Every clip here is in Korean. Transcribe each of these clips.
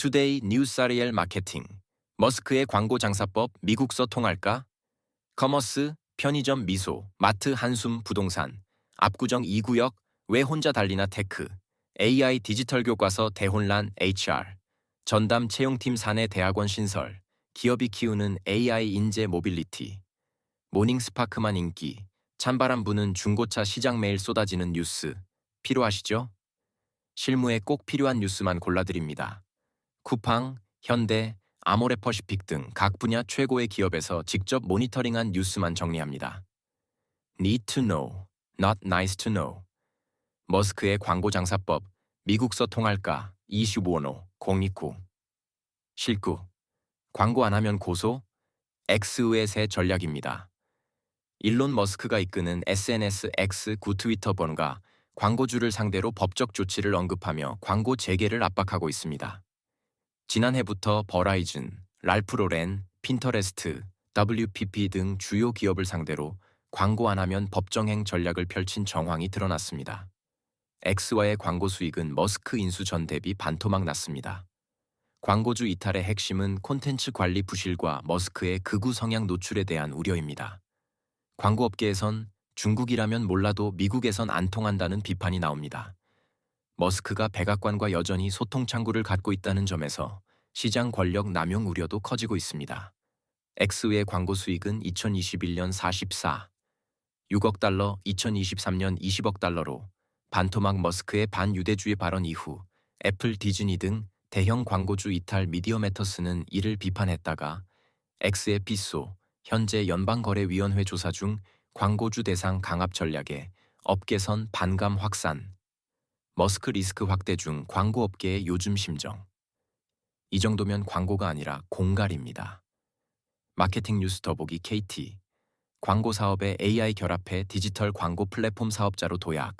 투데이 뉴스아리엘 마케팅. 머스크의 광고 장사법 미국서 통할까? 커머스, 편의점 미소, 마트 한숨 부동산, 압구정 2구역, 왜 혼자 달리나 테크, AI 디지털 교과서 대혼란 HR, 전담 채용팀 사내 대학원 신설, 기업이 키우는 AI 인재 모빌리티, 모닝스파크만 인기, 찬바람 부는 중고차 시장 매일 쏟아지는 뉴스, 필요하시죠? 실무에 꼭 필요한 뉴스만 골라드립니다. 쿠팡, 현대, 아모레퍼시픽 등 각 분야 최고의 기업에서 직접 모니터링한 뉴스만 정리합니다. Need to know, not nice to know. 머스크의 광고 장사법, 미국서 통할까, 이슈 번호 029. 실구, 광고 안 하면 고소? X의 새 전략입니다. 일론 머스크가 이끄는 SNS X 구 트위터 번가 광고주를 상대로 법적 조치를 언급하며 광고 재개를 압박하고 있습니다. 지난해부터 버라이즌, 랄프로렌, 핀터레스트, WPP 등 주요 기업을 상대로 광고 안 하면 법정행 전략을 펼친 정황이 드러났습니다. X와의 광고 수익은 머스크 인수 전 대비 반토막 났습니다. 광고주 이탈의 핵심은 콘텐츠 관리 부실과 머스크의 극우 성향 노출에 대한 우려입니다. 광고업계에선 중국이라면 몰라도 미국에선 안 통한다는 비판이 나옵니다. 머스크가 백악관과 여전히 소통 창구를 갖고 있다는 점에서 시장 권력 남용 우려도 커지고 있습니다. X의 광고 수익은 2021년 6억 달러, 2023년 20억 달러로 반토막 머스크의 반유대주의 발언 이후 애플, 디즈니 등 대형 광고주 이탈 미디어 매터스는 이를 비판했다가 X의 피소, 현재 연방거래위원회 조사 중 광고주 대상 강압 전략에 업계선 반감 확산, 머스크 리스크 확대 중 광고업계의 요즘 심정. 이 정도면 광고가 아니라 공갈입니다. 마케팅 뉴스 더보기 KT. 광고 사업에 AI 결합해 디지털 광고 플랫폼 사업자로 도약.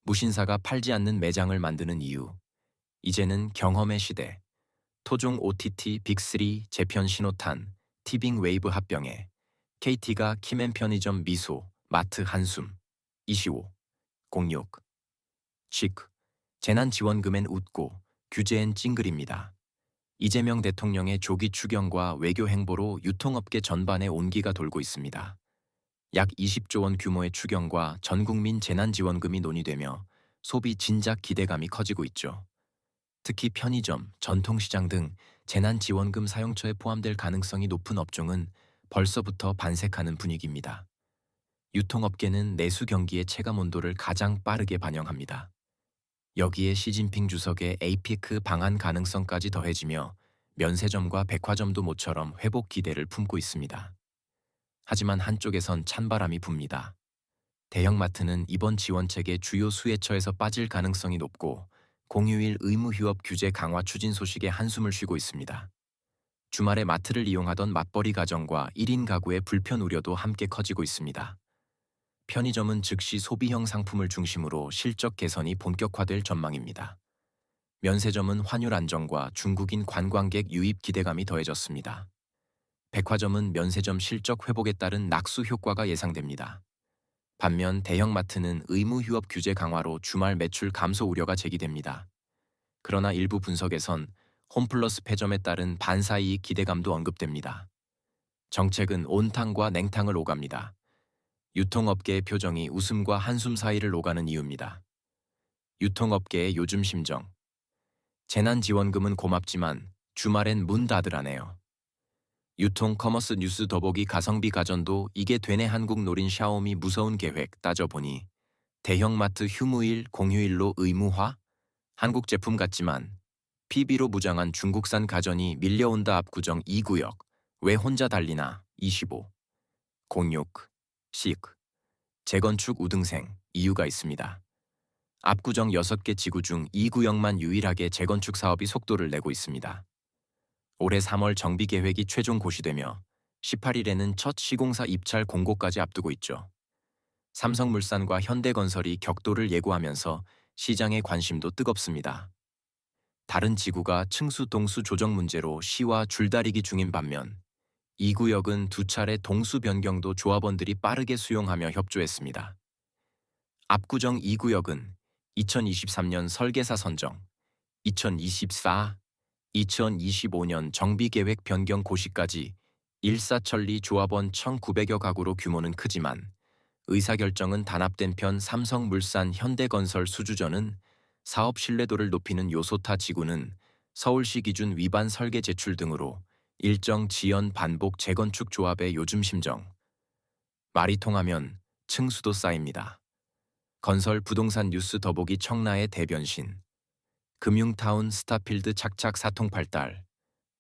무신사가 팔지 않는 매장을 만드는 이유. 이제는 경험의 시대. 토종 OTT 빅3 재편 신호탄, 티빙 웨이브 합병에 KT가 키맨 편의점 미소, 마트 한숨. 25. 06. 칙. 재난지원금엔 웃고 규제엔 찡그립니다. 이재명 대통령의 조기 추경과 외교 행보로 유통업계 전반에 온기가 돌고 있습니다. 약 20조 원 규모의 추경과 전국민 재난지원금이 논의되며 소비 진작 기대감이 커지고 있죠. 특히 편의점, 전통시장 등 재난지원금 사용처에 포함될 가능성이 높은 업종은 벌써부터 반색하는 분위기입니다. 유통업계는 내수 경기의 체감 온도를 가장 빠르게 반영합니다. 여기에 시진핑 주석의 에이피크 방한 가능성까지 더해지며 면세점과 백화점도 모처럼 회복 기대를 품고 있습니다. 하지만 한쪽에선 찬바람이 붑니다. 대형마트는 이번 지원책의 주요 수혜처에서 빠질 가능성이 높고 공휴일 의무휴업 규제 강화 추진 소식에 한숨을 쉬고 있습니다. 주말에 마트를 이용하던 맞벌이 가정과 1인 가구의 불편 우려도 함께 커지고 있습니다. 편의점은 즉시 소비형 상품을 중심으로 실적 개선이 본격화될 전망입니다. 면세점은 환율 안정과 중국인 관광객 유입 기대감이 더해졌습니다. 백화점은 면세점 실적 회복에 따른 낙수 효과가 예상됩니다. 반면 대형마트는 의무휴업 규제 강화로 주말 매출 감소 우려가 제기됩니다. 그러나 일부 분석에선 홈플러스 폐점에 따른 반사이익 기대감도 언급됩니다. 정책은 온탕과 냉탕을 오갑니다. 유통업계의 표정이 웃음과 한숨 사이를 오가는 이유입니다. 유통업계의 요즘 심정. 재난지원금은 고맙지만 주말엔 문 닫으라네요. 유통 커머스 뉴스 더보기 가성비 가전도 이게 되네 한국 노린 샤오미 무서운 계획 따져보니 대형마트 휴무일 공휴일로 의무화? 한국 제품 같지만 PB로 무장한 중국산 가전이 밀려온다 압구정 2구역. 왜 혼자 달리나 25. 06. 식. 재건축 우등생 이유가 있습니다. 압구정 6개 지구 중 2구역만 유일하게 재건축 사업이 속도를 내고 있습니다. 올해 3월 정비 계획이 최종 고시되며 18일에는 첫 시공사 입찰 공고까지 앞두고 있죠. 삼성물산과 현대건설이 격돌을 예고하면서 시장의 관심도 뜨겁습니다. 다른 지구가 층수 동수 조정 문제로 시와 줄다리기 중인 반면 2구역은 2차례 동수 변경도 조합원들이 빠르게 수용하며 협조했습니다. 압구정 2구역은 2023년 설계사 선정, 2024 2025년 정비계획 변경 고시까지 일사천리 조합원 1,900여 가구로 규모는 크지만 의사결정은 단합된 편 삼성물산 현대건설 수주전은 사업 신뢰도를 높이는 요소타 지구는 서울시 기준 위반 설계 제출 등으로 일정 지연 반복 재건축 조합의 요즘 심정. 말이 통하면 층수도 쌓입니다. 건설 부동산 뉴스 더보기 청라의 대변신. 금융타운 스타필드 착착 사통팔달.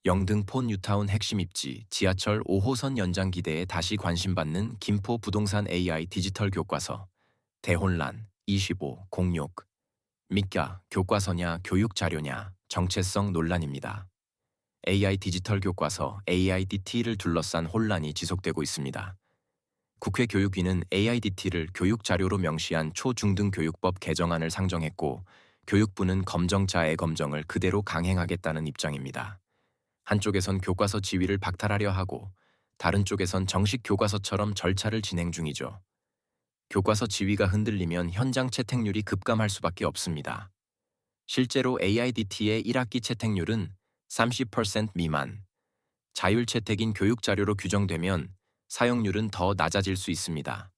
영등포 뉴타운 핵심 입지 지하철 5호선 연장 기대에 다시 관심받는 김포 부동산 AI 디지털 교과서. 대혼란 2506. 미까 교과서냐 교육 자료냐 정체성 논란입니다. AI 디지털 교과서 AIDT를 둘러싼 혼란이 지속되고 있습니다. 국회 교육위는 AIDT를 교육 자료로 명시한 초중등교육법 개정안을 상정했고 교육부는 검정자 애검정을 그대로 강행하겠다는 입장입니다. 한쪽에선 교과서 지위를 박탈하려 하고 다른 쪽에선 정식 교과서처럼 절차를 진행 중이죠. 교과서 지위가 흔들리면 현장 채택률이 급감할 수밖에 없습니다. 실제로 AIDT의 1학기 채택률은 30% 미만, 자율 채택인 교육 자료로 규정되면 사용률은 더 낮아질 수 있습니다.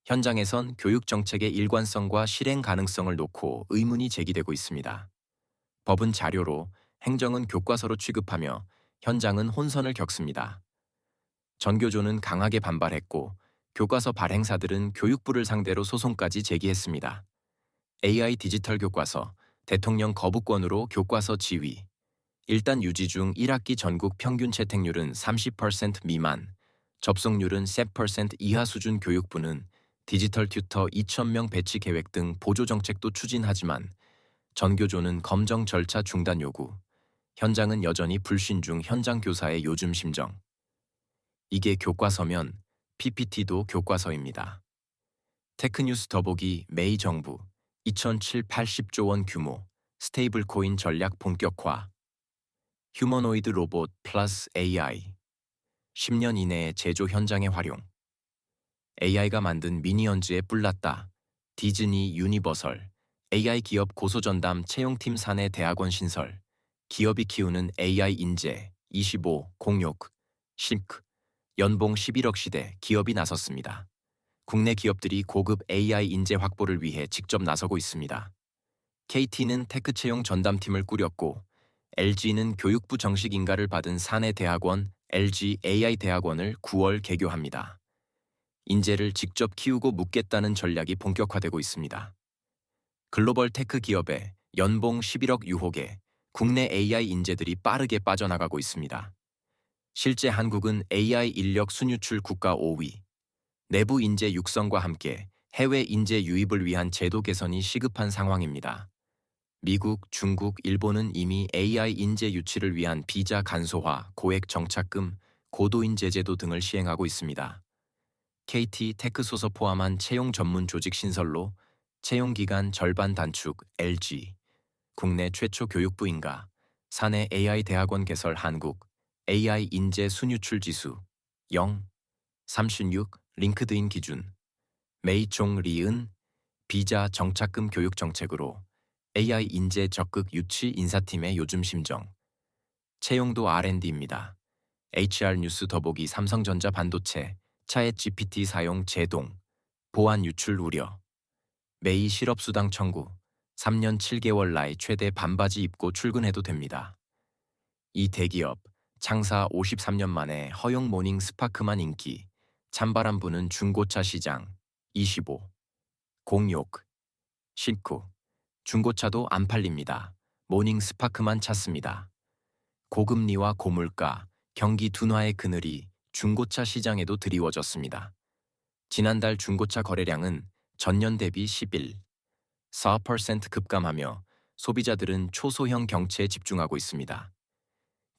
현장에선 교육 정책의 일관성과 실행 가능성을 놓고 의문이 제기되고 있습니다. 법은 자료로, 행정은 교과서로 취급하며 현장은 혼선을 겪습니다. 전교조는 강하게 반발했고 교과서 발행사들은 교육부를 상대로 소송까지 제기했습니다. AI 디지털 교과서, 대통령 거부권으로 교과서 지위. 일단 유지 중 1학기 전국 평균 채택률은 30% 미만, 접속률은 10% 이하 수준. 교육부는 디지털 튜터 2,000명 배치 계획 등 보조 정책도 추진하지만 전교조는 검정 절차 중단 요구, 현장은 여전히 불신 중. 현장 교사의 요즘 심정. 이게 교과서면 PPT도 교과서입니다. 테크뉴스 더보기 메이 정부 2,780조 원 규모 스테이블 코인 전략 본격화. 휴머노이드 로봇 플러스 AI. 10년 이내에 제조 현장에 활용. AI가 만든 미니언즈에 뿔났다. 디즈니 유니버설. AI 기업 고소전담 채용팀 사내 대학원 신설. 기업이 키우는 AI 인재 2506. 싱크. 연봉 11억 시대 기업이 나섰습니다. 국내 기업들이 고급 AI 인재 확보를 위해 직접 나서고 있습니다. KT는 테크 채용 전담팀을 꾸렸고 LG는 교육부 정식 인가를 받은 사내 대학원 LG AI 대학원을 9월 개교합니다. 인재를 직접 키우고 묻겠다는 전략이 본격화되고 있습니다. 글로벌 테크 기업에 연봉 11억 유혹에 국내 AI 인재들이 빠르게 빠져나가고 있습니다. 실제 한국은 AI 인력 순유출 국가 5위. 내부 인재 육성과 함께 해외 인재 유입을 위한 제도 개선이 시급한 상황입니다. 미국, 중국, 일본은 이미 AI 인재 유치를 위한 비자 간소화, 고액 정착금, 고도인재 제도 등을 시행하고 있습니다. KT 테크소서 포함한 채용 전문 조직 신설로 채용 기간 절반 단축. LG 국내 최초 교육부 인가, 사내 AI 대학원 개설. 한국 AI 인재 순유출 지수 0, 36. 링크드인 기준. 메이종 리은 비자 정착금 교육 정책으로 AI 인재 적극 유치. 인사팀의 요즘 심정. 채용도 R&D입니다. HR 뉴스 더보기 삼성전자 반도체 차액 GPT 사용 제동, 보안 유출 우려. 메이 실업수당 청구, 3년 7개월 나이 최대 반바지 입고 출근해도 됩니다. 이 대기업, 창사 53년 만에 허용 모닝 스파크만 인기, 찬바람 부는 중고차 시장. 25. 공욕. 신쿠. 중고차도 안 팔립니다. 모닝 스파크만 찾습니다. 고금리와 고물가, 경기 둔화의 그늘이 중고차 시장에도 드리워졌습니다. 지난달 중고차 거래량은 전년 대비 4% 급감하며 소비자들은 초소형 경채에 집중하고 있습니다.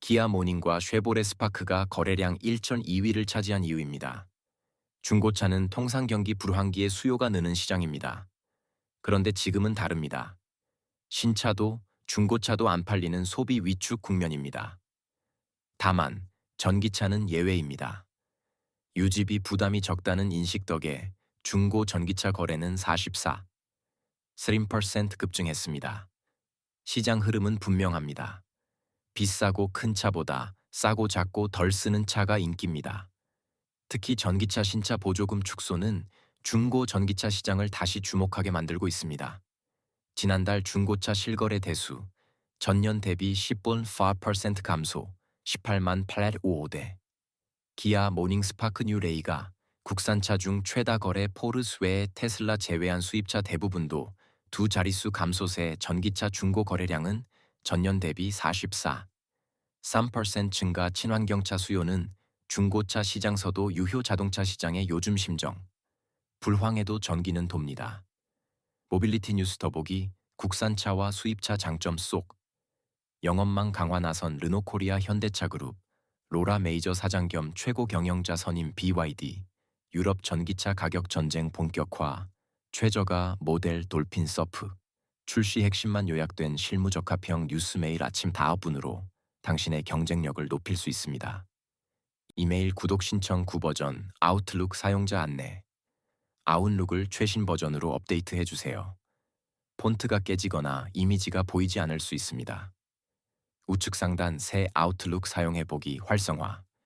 기아 모닝과 쉐보레 스파크가 거래량 1.2위를 차지한 이유입니다. 중고차는 통상 경기 불황기에 수요가 느는 시장입니다. 그런데 지금은 다릅니다. 신차도 중고차도 안 팔리는 소비 위축 국면입니다. 다만 전기차는 예외입니다. 유지비 부담이 적다는 인식 덕에 중고 전기차 거래는 3% 급증했습니다. 시장 흐름은 분명합니다. 비싸고 큰 차보다 싸고 작고 덜 쓰는 차가 인기입니다. 특히 전기차 신차 보조금 축소는 중고 전기차 시장을 다시 주목하게 만들고 있습니다. 지난달 중고차 실거래 대수 전년 대비 10.4% 감소, 18만 855대. 기아 모닝스파크 뉴레이가 국산차 중 최다 거래 포르스 외에 테슬라 제외한 수입차 대부분도 두 자릿수 감소세 전기차 중고 거래량은 전년 대비 44.3% 증가 친환경차 수요는 중고차 시장서도 유효 자동차 시장의 요즘 심정. 불황에도 전기는 돕니다. 모빌리티 뉴스 더보기 국산차와 수입차 장점 속 영업망 강화 나선 르노코리아 현대차그룹 로라 메이저 사장 겸 최고 경영자 선임 BYD 유럽 전기차 가격 전쟁 본격화 최저가 모델 돌핀 서프 출시 핵심만 요약된 실무적합형 뉴스 매일 아침 5분으로 당신의 경쟁력을 높일 수 있습니다. 이메일 구독 신청 9버전 아웃룩 사용자 안내 아웃룩을 최신 버전으로 업데이트해 주세요. 폰트가 깨지거나 이미지가 보이지 않을 수 있습니다. 우측 상단 새 아웃룩 사용해 보기 활성화